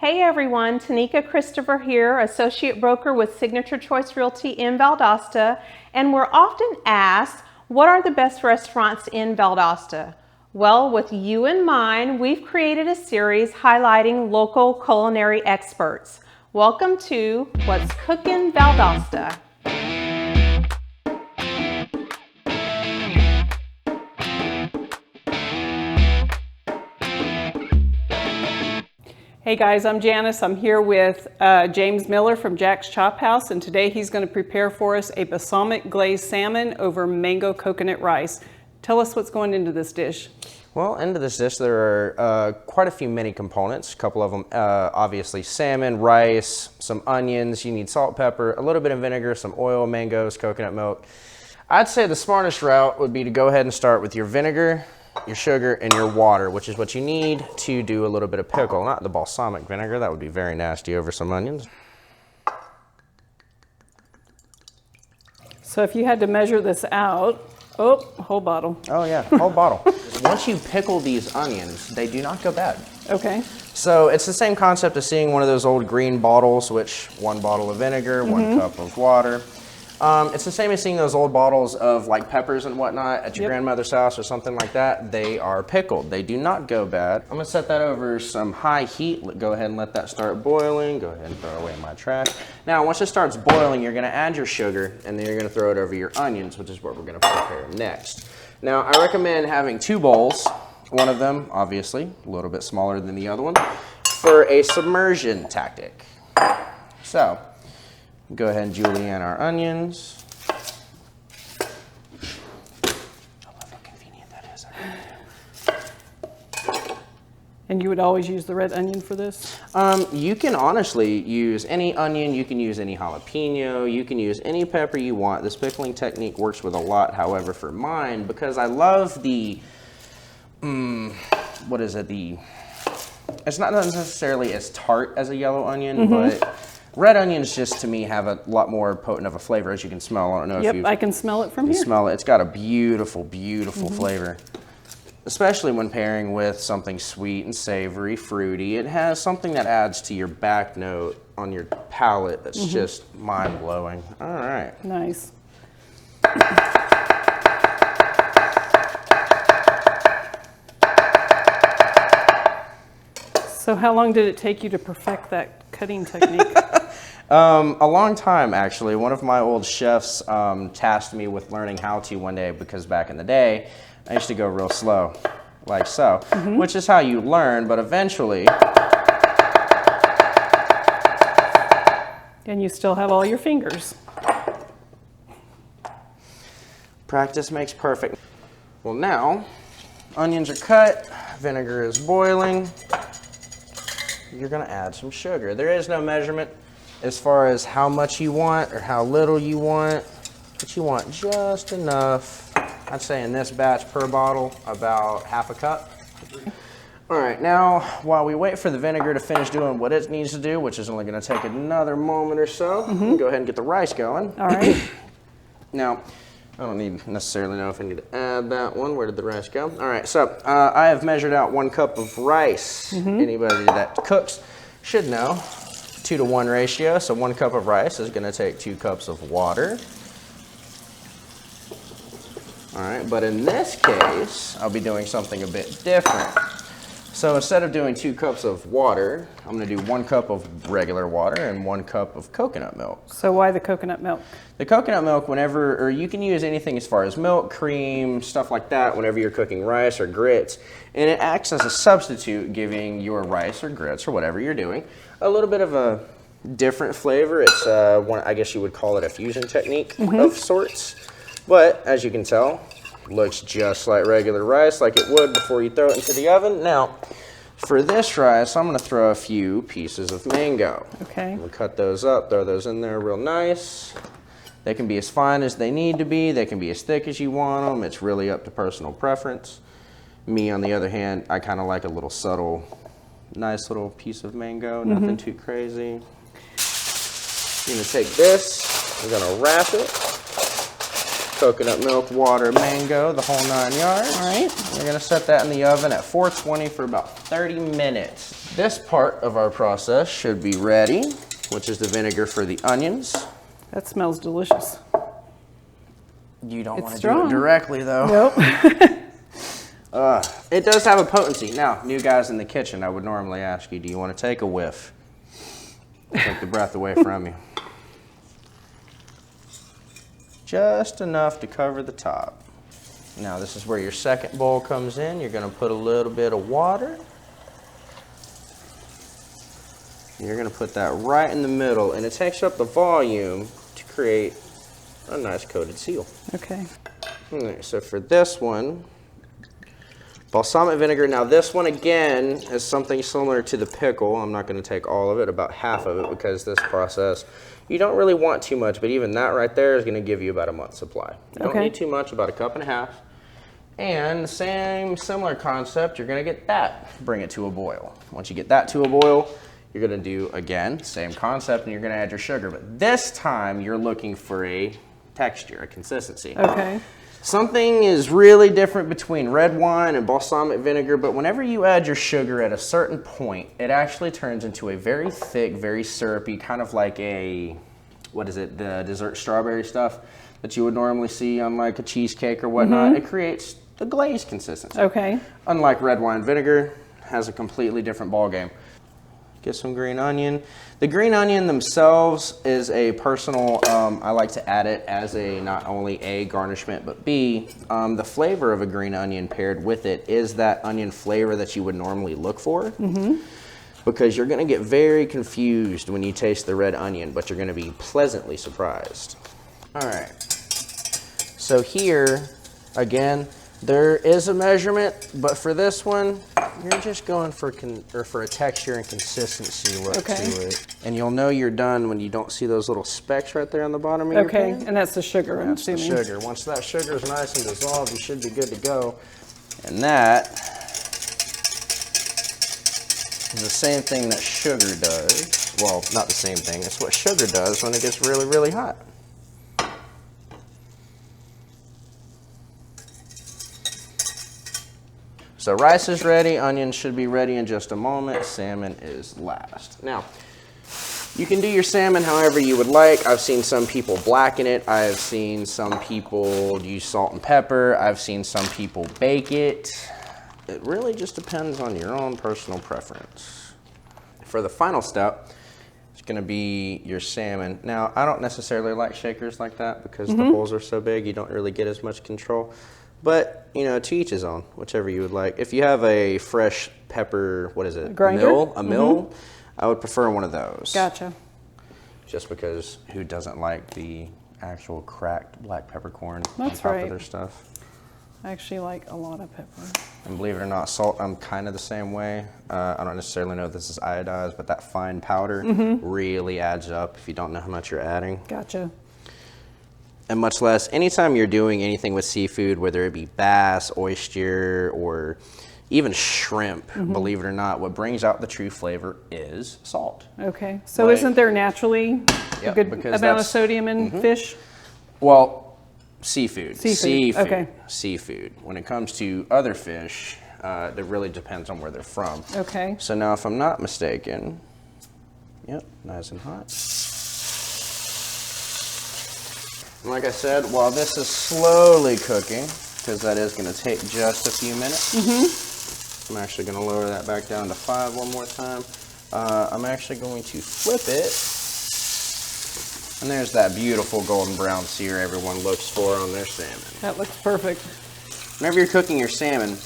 Hey everyone, Tanika Christopher here, Associate Broker with Signature Choice Realty in Valdosta, and we're often asked, what are the best restaurants in Valdosta? Well, with you in mind, we've created a series highlighting local culinary experts. Welcome to What's Cookin' Valdosta. Hey guys, I'm Janice. I'm here with James Miller from Jack's Chophouse, and today he's going to prepare for us a balsamic glazed salmon over mango coconut rice. Tell us what's going into this dish. Well, into this dish there are quite a few many components. A couple of them, obviously salmon, rice, some onions, you need salt, pepper, a little bit of vinegar, some oil, mangoes, coconut milk. I'd say the smartest route would be to go ahead and start with your vinegar, your sugar, and your water, which is what you need to do a little bit of pickle. Not the balsamic vinegar, that would be very nasty over some onions. So if you had to measure this out, oh, whole bottle. Oh yeah, whole bottle. Once you pickle these onions, they do not go bad. Okay. So it's the same concept as seeing one of those old green bottles, which one bottle of vinegar, 1 cup of water. It's the same as seeing those old bottles of like peppers and whatnot at your grandmother's house or something like that. They are pickled. They do not go bad. I'm gonna set that over some high heat. Go ahead and let that start boiling. Go ahead and throw away my trash. Now, once it starts boiling, you're gonna add your sugar and then you're gonna throw it over your onions, which is what we're gonna prepare next. Now, I recommend having 2 bowls. One of them, obviously, a little bit smaller than the other one, for a submersion tactic. So, go ahead and julienne our onions. I love how convenient that is. And you would always use the red onion for this? You can honestly use any onion, you can use any jalapeno, you can use any pepper you want. This pickling technique works with a lot. However, for mine, because I love the, what is it, it's not necessarily as tart as a yellow onion, but red onions just to me have a lot more potent of a flavor, as you can smell. I don't know if you I can smell it from here. Smell it. It's got a beautiful, beautiful flavor, especially when pairing with something sweet and savory, fruity. It has something that adds to your back note on your palate that's just mind-blowing. All right. Nice. So how long did it take you to perfect that cutting technique? A long time, actually. One of my old chefs tasked me with learning how to one day, because back in the day, I used to go real slow, like so, which is how you learn, but eventually. And you still have all your fingers. Practice makes perfect. Well, now, onions are cut, vinegar is boiling. You're gonna add some sugar. There is no measurement as far as how much you want or how little you want, but you want just enough. I'd say in this batch per bottle, about ½ cup. All right, now while we wait for the vinegar to finish doing what it needs to do, which is only gonna take another moment or so, go ahead and get the rice going. All right. Now, I don't need necessarily know if I need to add that one. Where did the rice go? All right, so I have measured out 1 cup of rice. Anybody that cooks should know 2-to-1 ratio. So 1 cup of rice is gonna take 2 cups of water. All right, but in this case, I'll be doing something a bit different. So instead of doing 2 cups of water, I'm gonna do 1 cup of regular water and 1 cup of coconut milk. So why the coconut milk? The coconut milk, or you can use anything as far as milk, cream, stuff like that whenever you're cooking rice or grits. And it acts as a substitute, giving your rice or grits or whatever you're doing a little bit of a different flavor. It's, I guess you would call it a fusion technique of sorts. But as you can tell, looks just like regular rice, like it would before you throw it into the oven. Now, for this rice, I'm gonna throw a few pieces of mango. Okay. We'll cut those up, throw those in there real nice. They can be as fine as they need to be. They can be as thick as you want them. It's really up to personal preference. Me, on the other hand, I kind of like a little subtle, nice little piece of mango, nothing too crazy. I'm gonna take this, we're gonna wrap it. Coconut milk, water, mango, the whole 9 yards. All right. We're gonna set that in the oven at 420 for about 30 minutes. this part of our process should be ready, which is the vinegar for the onions. That smells delicious. You don't want to do it directly though. Nope. It does have a potency. Now, new guys in the kitchen, I would normally ask you, do you want to take a whiff? Take the breath away from you. Just enough to cover the top. Now, this is where your second bowl comes in. You're going to put a little bit of water. You're going to put that right in the middle, and it takes up the volume to create a nice coated seal. Okay. All right, so for this one, balsamic vinegar. Now this one again is something similar to the pickle. I'm not going to take all of it, about half of it, because this process, you don't really want too much, but even that right there is going to give you about a month's supply. You don't need too much, about 1.5 cups. And similar concept, you're going to get that, bring it to a boil. Once you get that to a boil, you're going to do, again, same concept, and you're going to add your sugar. But this time, you're looking for a texture, a consistency. Okay. Something is really different between red wine and balsamic vinegar, but whenever you add your sugar at a certain point, it actually turns into a very thick, very syrupy, kind of like a, what is it, the dessert strawberry stuff that you would normally see on like a cheesecake or whatnot. It creates the glazed consistency. Okay. Unlike red wine vinegar, has a completely different ball game. Get some green onion. The green onion themselves is a personal, I like to add it as a not only A, garnishment, but B, the flavor of a green onion paired with it is that onion flavor that you would normally look for. Because you're gonna get very confused when you taste the red onion, but you're gonna be pleasantly surprised. All right, so here, again, there is a measurement, but for this one, you're just going for a texture and consistency look to it. And you'll know you're done when you don't see those little specks right there on the bottom of your pan. And that's the sugar, I'm assuming. That's the sugar. Once that sugar is nice and dissolved, you should be good to go. And that is the same thing that sugar does. Well, not the same thing. It's what sugar does when it gets really, really hot. So rice is ready, onions should be ready in just a moment, salmon is last. Now, you can do your salmon however you would like. I've seen some people blacken it. I've seen some people use salt and pepper. I've seen some people bake it. It really just depends on your own personal preference. For the final step, it's gonna be your salmon. Now, I don't necessarily like shakers like that because the holes are so big, you don't really get as much control. But, you know, to each his own, whichever you would like. If you have a fresh pepper, what is it? Grinder? A mill, I would prefer one of those. Gotcha. Just because who doesn't like the actual cracked black peppercorn on top of their stuff? I actually like a lot of pepper. And believe it or not, salt, I'm kind of the same way. I don't necessarily know if this is iodized, but that fine powder really adds up if you don't know how much you're adding. Gotcha. And much less, anytime you're doing anything with seafood, whether it be bass, oyster, or even shrimp, believe it or not, what brings out the true flavor is salt. Okay, so isn't there naturally a good because amount of sodium in fish? Well, seafood. Okay. Seafood. When it comes to other fish, it really depends on where they're from. Okay. So now if I'm not mistaken, yep, nice and hot. And like I said, while this is slowly cooking, because that is going to take just a few minutes, I'm actually going to lower that back down to 5 one more time. I'm actually going to flip it. And there's that beautiful golden brown sear everyone looks for on their salmon. That looks perfect. Whenever you're cooking your salmon,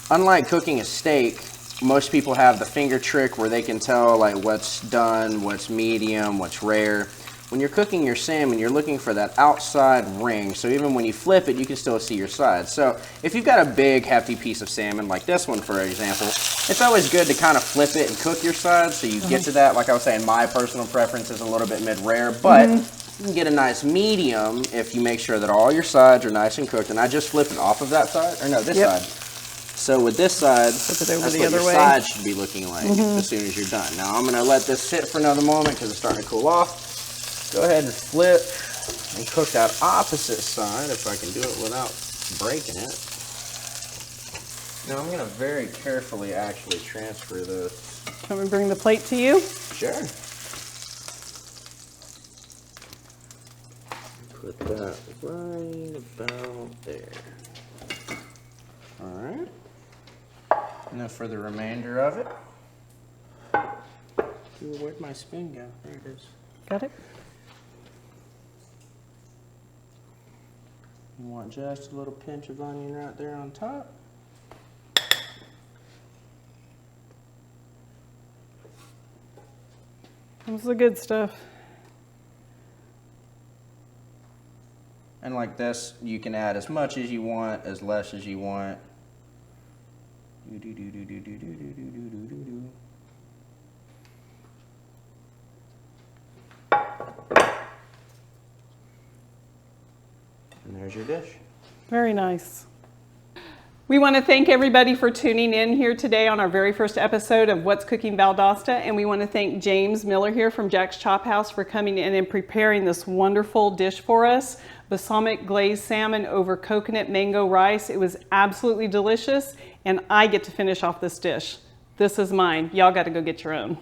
unlike cooking a steak, most people have the finger trick where they can tell like what's done, what's medium, what's rare. When you're cooking your salmon, you're looking for that outside ring, so even when you flip it, you can still see your sides. So if you've got a big, hefty piece of salmon, like this one, for example, it's always good to kind of flip it and cook your sides so you get to that. Like I was saying, my personal preference is a little bit mid-rare, but you can get a nice medium if you make sure that all your sides are nice and cooked. And I just flipped it off of that side, or no, this side. So with this side, flip it over that's the what other your way. side should be looking like as soon as you're done. Now I'm going to let this sit for another moment because it's starting to cool off. Go ahead and flip and cook that opposite side if I can do it without breaking it. Now I'm going to very carefully actually transfer this Can we bring the plate to you? Sure. Put that right about there. All right. And then for the remainder of it, where'd my spoon go? There it is. Got it? You want just a little pinch of onion right there on top. This is the good stuff. And like this, you can add as much as you want, as less as you want. And there's your dish. Very nice. We want to thank everybody for tuning in here today on our very first episode of What's Cooking Valdosta, and we want to thank James Miller here from Jack's Chophouse for coming in and preparing this wonderful dish for us, balsamic glazed salmon over coconut mango rice. It was absolutely delicious, and I get to finish off this dish. This is mine. Y'all got to go get your own.